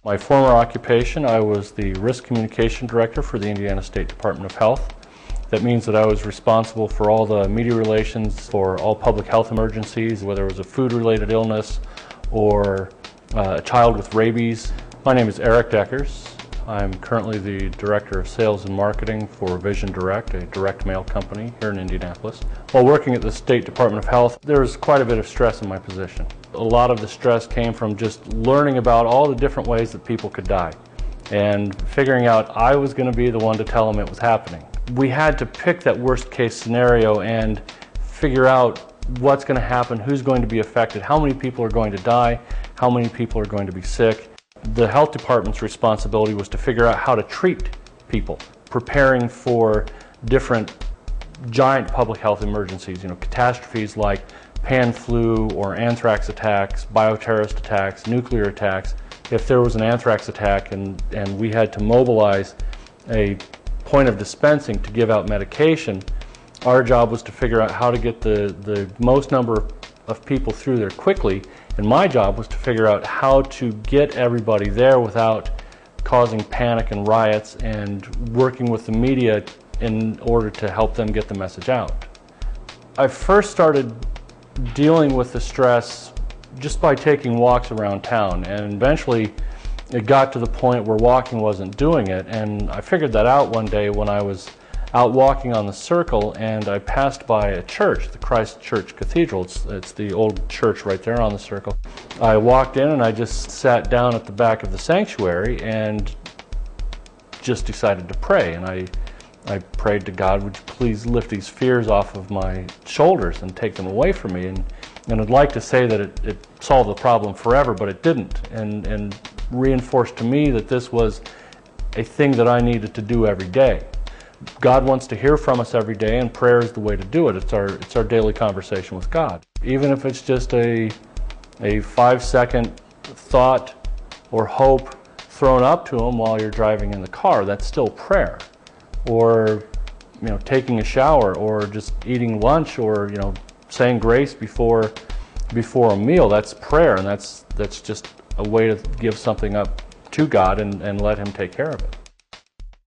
My former occupation, I was the Risk Communication Director for the Indiana State Department of Health. That means that I was responsible for all the media relations for all public health emergencies, whether it was a food-related illness or a child with rabies. My name is Eric Deckers. I'm currently the Director of Sales and Marketing for Vision Direct, a direct mail company here in Indianapolis. While working at the State Department of Health, there was quite a bit of stress in my position. A lot of the stress came from just learning about all the different ways that people could die and figuring out I was going to be the one to tell them it was happening. We had to pick that worst case scenario and figure out what's going to happen, who's going to be affected, how many people are going to die, how many people are going to be sick. The health department's responsibility was to figure out how to treat people, preparing for different giant public health emergencies, catastrophes like pan flu or anthrax attacks, bioterrorist attacks, nuclear attacks. If there was an anthrax attack and we had to mobilize a point of dispensing to give out medication, our job was to figure out how to get the most number of people through there quickly, and my job was to figure out how to get everybody there without causing panic and riots and working with the media in order to help them get the message out. I first started dealing with the stress just by taking walks around town, and eventually it got to the point where walking wasn't doing it, and I figured that out one day when I was out walking on the circle and I passed by a church, the Christ Church Cathedral. It's the old church right there on the circle. I walked in and I just sat down at the back of the sanctuary and just decided to pray, and I prayed to God, would you please lift these fears off of my shoulders and take them away from me. And I'd like to say that it solved the problem forever, but it didn't, and reinforced to me that this was a thing that I needed to do every day. God wants to hear from us every day, and prayer is the way to do it. It's our daily conversation with God. Even if it's just a 5-second thought or hope thrown up to Him while you're driving in the car, that's still prayer. Or taking a shower, or just eating lunch, or saying grace before a meal, that's prayer, and that's just a way to give something up to God and let Him take care of it.